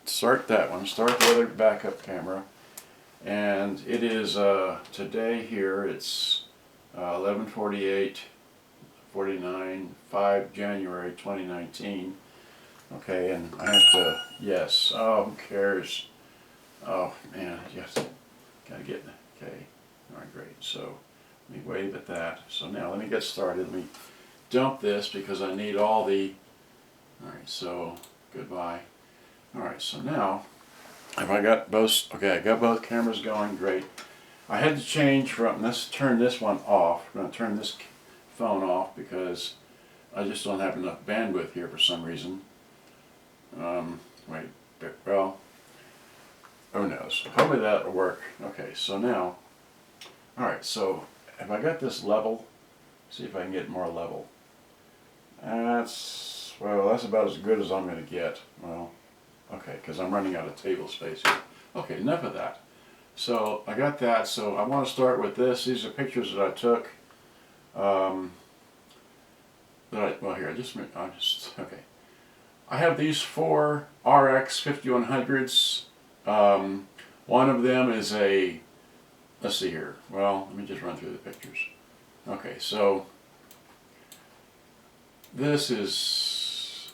start that one, start the other backup camera, and it is today here, it's 11:48:49, 5 January 2019. Okay, and I have to, yes, oh, who cares? Oh, man, yes, gotta get, okay, alright, great, so let me wave at that. So now let me get started. Let me dump this because I need all the, alright, so goodbye. Alright, so now, have I got both, okay, I got both cameras going, great. I had to change from, let's turn this one off. I'm going to turn this phone off because I just don't have enough bandwidth here for some reason. Wait, well, who knows? Hopefully that'll work. Okay, so now, alright, so have I got this level? See if I can get more level. That's, well, that's about as good as I'm going to get. Well, okay, because I'm running out of table space here. Okay, enough of that. So I got that, so I want to start with this. These are pictures that I took. Well, here, okay. I have these 4 RX-5100s. One of them is a, let's see here. Well, let me just run through the pictures. Okay, so this is,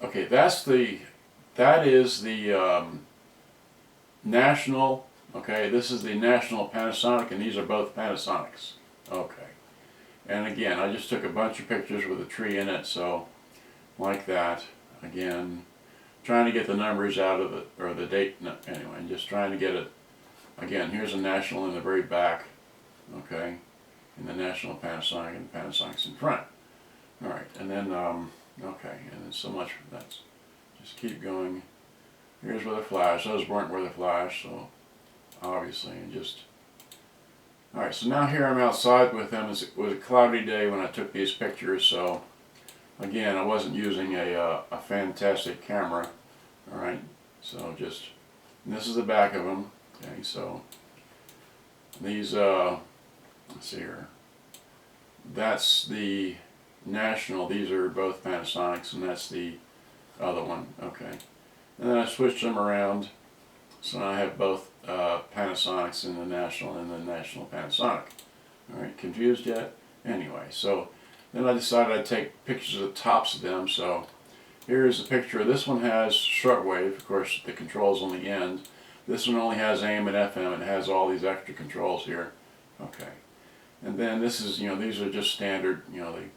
okay, that is the National, okay, this is the National Panasonic, and these are both Panasonics. Okay. And again, I just took a bunch of pictures with a tree in it, so like that. Again, trying to get the numbers out of it, or the date, no, anyway, just trying to get it. Again, here's a National in the very back, okay, and the National Panasonic, and the Panasonic's in front. Alright, and then, okay, and then so much for that. Just keep going. Here's where the flash, those weren't where the flash, so obviously, and just, alright, so now here I'm outside with them. It was a cloudy day when I took these pictures, so again, I wasn't using a fantastic camera, alright, so just, this is the back of them, okay, so these, let's see here, that's the National, these are both Panasonics, and that's the other one, okay. And then I switched them around, so now I have both Panasonics in the National and the National Panasonic. Alright, confused yet? Anyway, so then I decided I'd take pictures of the tops of them, so here's a picture. This one has shortwave, of course the controls on the end. This one only has AM and FM, and it has all these extra controls here. Okay. And then this is, you know, these are just standard, you know, the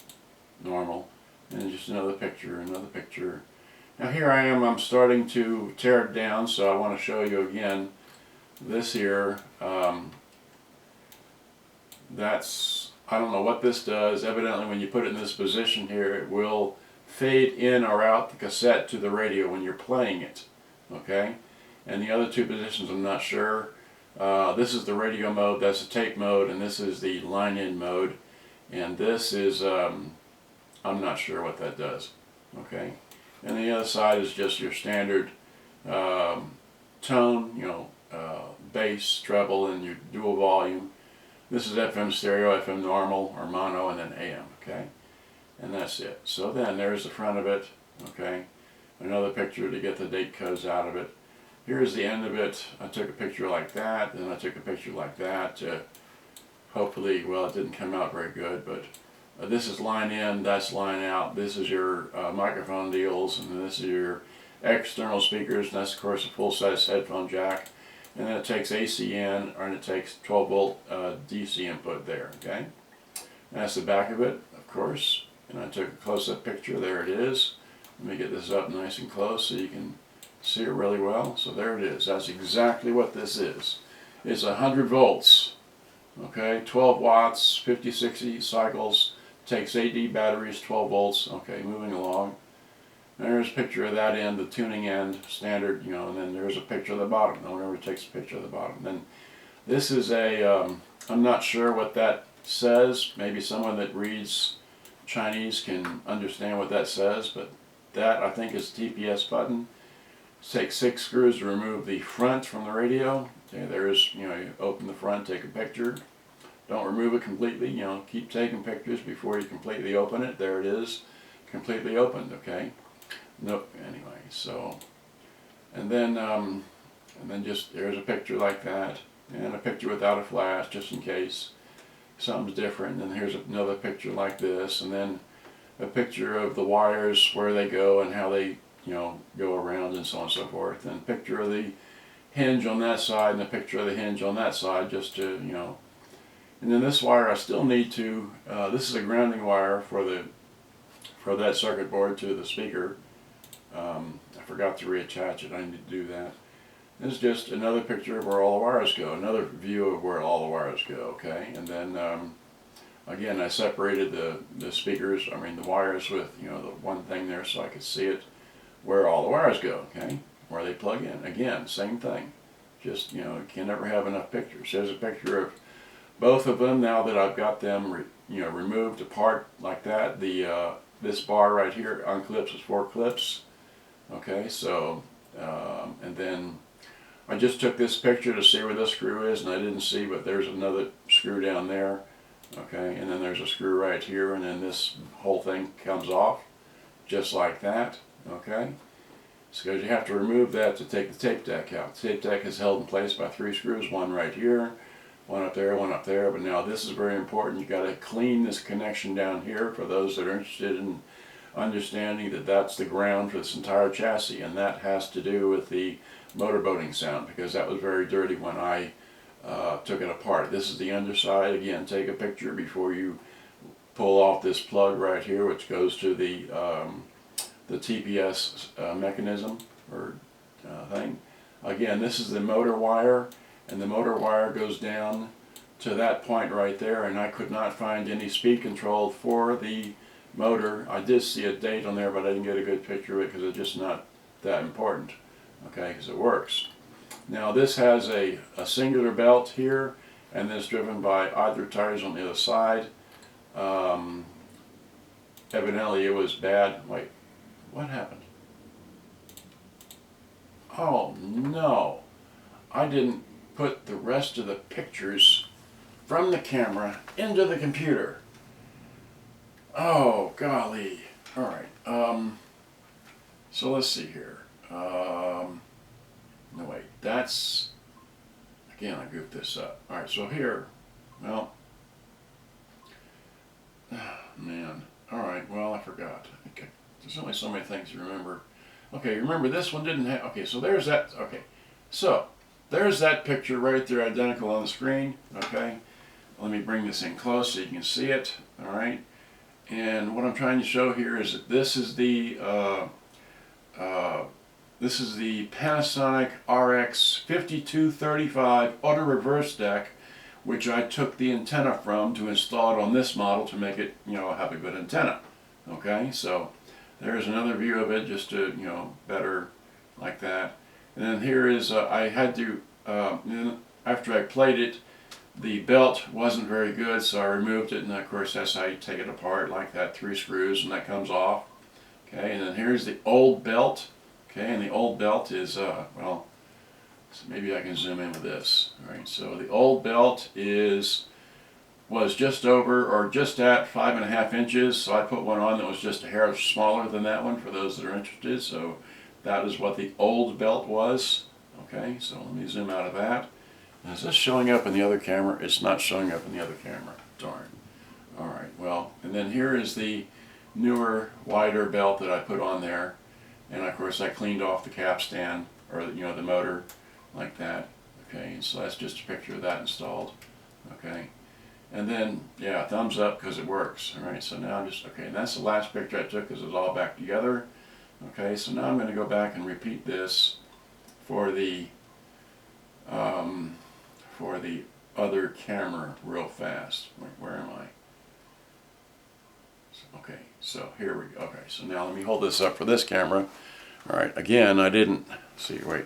normal. And just another picture, another picture. Now here I am, I'm starting to tear it down, so I want to show you again this here. That's, I don't know what this does. Evidently when you put it in this position here, it will fade in or out the cassette to the radio when you're playing it. Okay? And the other two positions I'm not sure. This is the radio mode, that's the tape mode, and this is the line-in mode. And this is, I'm not sure what that does. Okay? And the other side is just your standard tone, you know, bass, treble, and your dual volume. This is FM stereo, FM normal, or mono, and then AM, okay? And that's it. So then there's the front of it, okay? Another picture to get the date codes out of it. Here's the end of it. I took a picture like that, then I took a picture like that to hopefully, well, it didn't come out very good, but this is line in, that's line out. This is your microphone deals, and this is your external speakers, and that's of course a full-size headphone jack. And then it takes AC in, and it takes 12-volt DC input there, okay? And that's the back of it, of course. And I took a close-up picture, there it is. Let me get this up nice and close so you can see it really well. So there it is, that's exactly what this is. It's 100 volts, okay? 12 watts, 50-60 cycles. Takes 8D batteries, 12 volts. Okay, moving along. There's a picture of that end, the tuning end, standard, you know, and then there's a picture of the bottom. No one ever takes a picture of the bottom. Then this is a, I'm not sure what that says. Maybe someone that reads Chinese can understand what that says, but that I think is the TPS button. Take 6 screws to remove the front from the radio. Okay, there's, you know, you open the front, take a picture. Don't remove it completely, you know, keep taking pictures before you completely open it. There it is, completely opened, okay? Nope, anyway, so And then just there's a picture like that, and a picture without a flash just in case something's different. And then here's another picture like this, and then a picture of the wires, where they go and how they, go around and so on and so forth. And a picture of the hinge on that side and a picture of the hinge on that side, just to, And then this wire I still need to, this is a grounding wire for that circuit board to the speaker. I forgot to reattach it, I need to do that. This is just another picture of where all the wires go, another view of where all the wires go, okay? And then, again, I separated the speakers, the wires with, the one thing there so I could see it, where all the wires go, okay? Where they plug in. Again, same thing. Just, you can never have enough pictures. There's a picture of both of them now that I've got them, removed apart like that. This bar right here unclips with 4 clips. Okay, so, and then I just took this picture to see where this screw is, and I didn't see, but there's another screw down there. Okay, and then there's a screw right here, and then this whole thing comes off, just like that. Okay, so you have to remove that to take the tape deck out. The tape deck is held in place by 3 screws, one right here, one up there, one up there. But now this is very important. You got to clean this connection down here for those that are interested in understanding that that's the ground for this entire chassis, and that has to do with the motorboating sound, because that was very dirty when I took it apart. This is the underside. Again, take a picture before you pull off this plug right here, which goes to the TPS mechanism or thing. Again, this is the motor wire, and the motor wire goes down to that point right there, and I could not find any speed control for the motor. I did see a date on there, but I didn't get a good picture of it because it's just not that important, okay, because it works. Now this has a singular belt here, and this driven by either tires on the other side. Evidently it was bad. Wait, what happened? Oh no, I didn't put the rest of the pictures from the camera into the computer. Oh golly. Alright, so let's see here. No wait, that's, again I goofed this up. Alright, so here, well, man, alright, well I forgot. Okay. There's only so many things to remember. Okay, remember this one didn't have, okay, so there's that, okay. So, there's that picture right there, identical on the screen, okay. Let me bring this in close so you can see it, alright. And what I'm trying to show here is that this is the Panasonic RX-5100 auto reverse deck, which I took the antenna from to install it on this model to make it, have a good antenna. Okay, so there's another view of it, just to, better like that. And then here is, I had to, after I played it, the belt wasn't very good, so I removed it, and of course that's how you take it apart, like that, 3 screws, and that comes off. Okay, and then here's the old belt. Okay, and the old belt is, well, so maybe I can zoom in with this. Alright, so the old belt was just over, or just at 5.5 inches, so I put one on that was just a hair smaller than that one for those that are interested. So that is what the old belt was. Okay, so let me zoom out of that. Is this showing up in the other camera? It's not showing up in the other camera. Darn. Alright, well, and then here is the newer, wider belt that I put on there. And of course I cleaned off the capstan, or the motor, like that. Okay, and so that's just a picture of that installed. Okay, and then, yeah, thumbs up because it works. Alright, so now I'm just, okay, and that's the last picture I took because it was all back together. Okay, so now I'm going to go back and repeat this for the other camera real fast. Where am I? Okay, so here we go. Okay, so now let me hold this up for this camera. Alright, again, I didn't see, wait.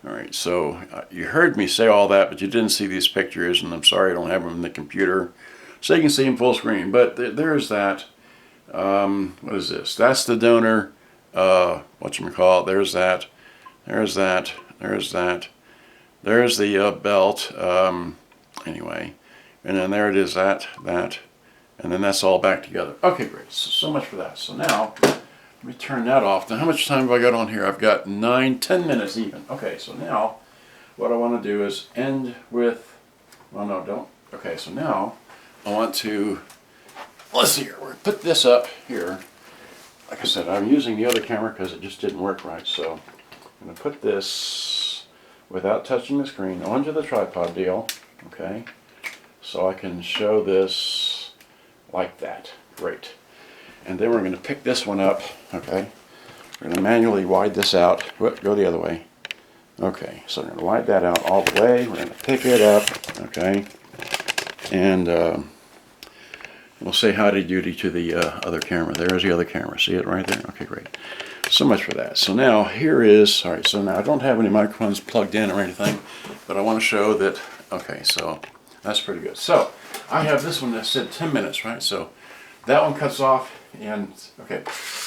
Alright, so you heard me say all that, but you didn't see these pictures, and I'm sorry I don't have them in the computer, so you can see them full screen. But there's that. What is this? That's the donor, whatchamacallit, there's that, there's that, there's that. There's the belt, anyway, and then there it is, that, and then that's all back together. Okay, great, so much for that. So now, let me turn that off. Now, how much time have I got on here? I've got 10 minutes even. Okay, so now what I want to do is end with, well, no, don't. Okay, so now I want to, let's see here, we're going to put this up here. Like I said, I'm using the other camera because it just didn't work right, so I'm going to put this, without touching the screen, onto the tripod deal, okay, so I can show this like that. Great. And then we're going to pick this one up, okay. We're going to manually wide this out. Whoop, go the other way. Okay, so we're going to wide that out all the way. We're going to pick it up, okay, and we'll say howdy doody to the other camera. There's the other camera. See it right there? Okay, great. So much for that. So now here is, all right, so now I don't have any microphones plugged in or anything, but I want to show that, okay, so that's pretty good. So I have this one that said 10 minutes, right? So that one cuts off, and okay.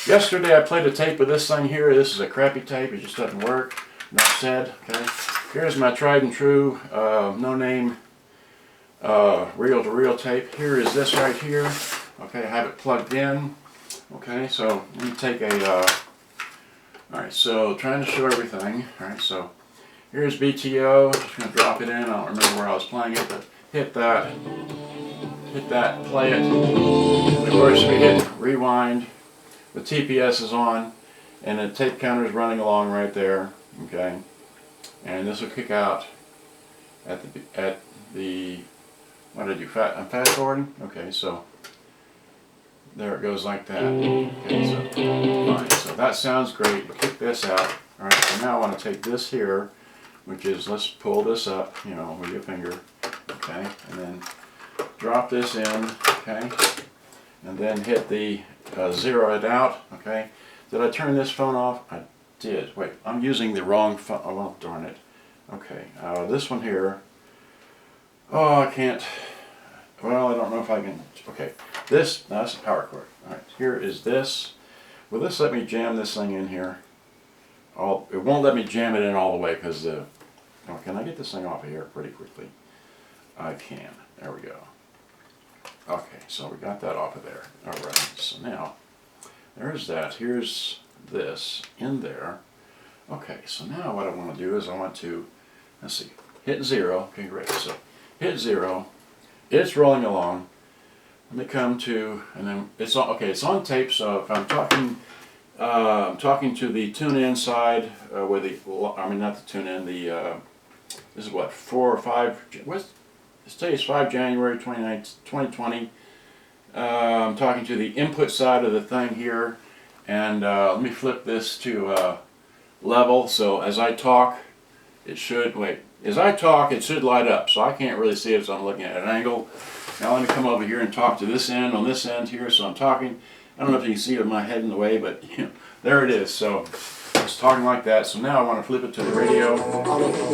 Yesterday I played a tape with this thing here. This is a crappy tape. It just doesn't work. Enough said, okay. Here's my tried and true, no name, reel-to-reel tape. Here is this right here. Okay, I have it plugged in. Okay, so let me take a, alright, so trying to show everything. Alright, so here's BTO. Just going to drop it in. I don't remember where I was playing it, but hit that, play it. And of course we hit rewind. The TPS is on, and the tape counter is running along right there. Okay, and this will kick out at the what did I do? I'm fast forwarding. Okay, so there it goes like that. Okay, so fine. So that sounds great. We'll kick this out. All right. So now I want to take this here, which is, let's pull this up. You know, with your finger. Okay, and then drop this in. Okay, and then hit the zero it out. Okay. Did I turn this phone off? I did. Wait, I'm using the wrong phone. Oh, well, darn it. Okay, this one here. Oh, I can't. Well, I don't know if I can. Okay, this. No, that's a power cord. All right, here is this. Will this let me jam this thing in here? It won't let me jam it in all the way because the. Oh, can I get this thing off of here pretty quickly? I can. There we go. Okay, so we got that off of there. All right. So now, there's that. Here's this in there. Okay, so now what I want to do is I want to, let's see, hit zero. Okay, great. So hit zero. It's rolling along. Let me come to, and then it's on. Okay, it's on tape. So if I'm talking to the tune-in side where the, I mean not the tune-in. The this is what 4 or 5. What's this? Today is 5 January 2020. I'm talking to the input side of the thing here. And let me flip this to level, so as I talk, it should, as I talk, it should light up, so I can't really see it, so I'm looking at an angle. Now let me come over here and talk to this end, on this end here, so I'm talking. I don't know if you can see it with my head in the way, but you know, there it is, so it's talking like that. So now I want to flip it to the radio.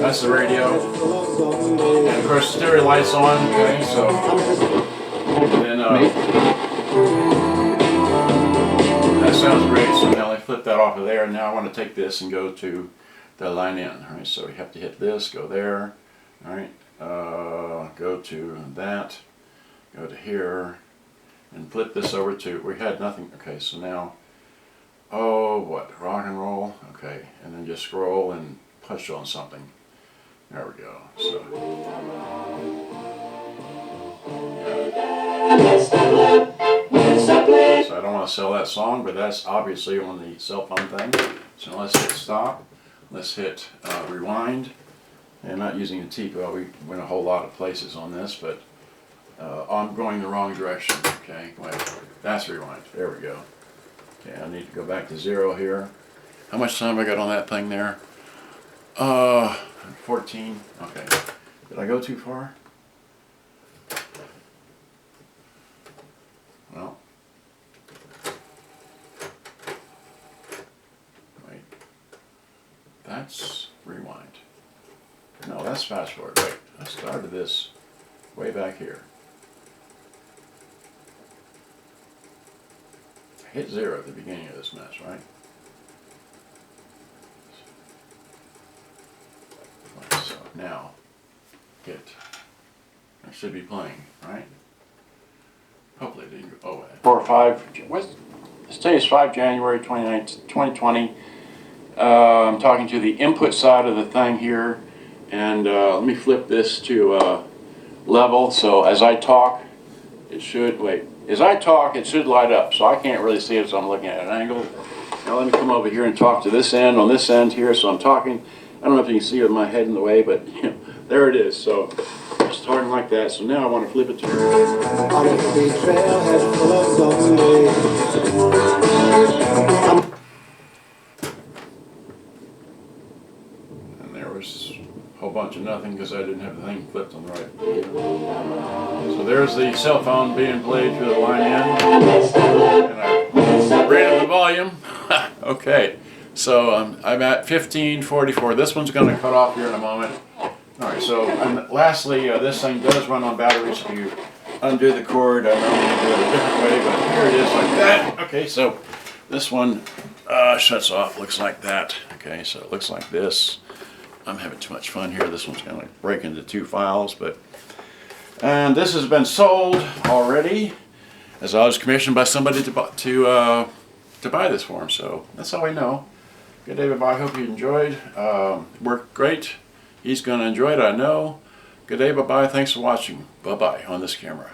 That's the radio. And of course, stereo light's on, okay, so, and then, that sounds great. So now I flip that off of there, and now I want to take this and go to the line in. All right, so we have to hit this, go there. All right, go to that, go to here, and flip this over to. We had nothing. Okay, so now, oh, what rock and roll? Okay, and then just scroll and push on something. There we go. So. So I don't want to sell that song, but that's obviously on the cell phone thing. So let's hit stop. Let's hit rewind. And I'm not using a T. Well, we went a whole lot of places on this, but I'm going the wrong direction. Okay, wait, that's rewind. There we go. Okay, I need to go back to zero here. How much time have I got on that thing there? 14. Okay. Did I go too far? Well, wait, that's rewind. No, that's fast forward. Wait, I started this way back here. I hit zero at the beginning of this mess, right? So now, hit. I should be playing, right? Hopefully it didn't go. Oh, 4 or 5. What's Today is 5 January 2020. I'm talking to the input side of the thing here, and let me flip this to level, so as I talk it should, as I talk it should light up, so I can't really see it, so I'm looking at an angle. Now let me come over here and talk to this end, on this end here, so I'm talking, I don't know if you can see with my head in the way, but you know, there it is, so just talking like that. So now I want to flip it to and there was a whole bunch of nothing because I didn't have the thing flipped on the right. So there's the cell phone being played through the line in, and I rated the volume. Okay, so I'm at 1544. This one's going to cut off here in a moment. Alright, so lastly, this thing does run on batteries. If you undo the cord, I normally do it a different way, but here it is like that. Okay, so this one shuts off, looks like that. Okay, so it looks like this. I'm having too much fun here. This one's going to break into two files, and this has been sold already, as I was commissioned by somebody to buy this for him. So that's all we know. Good day, bye-bye. I hope you enjoyed. Worked great. He's going to enjoy it, I know. Good day, bye-bye. Thanks for watching. Bye-bye on this camera.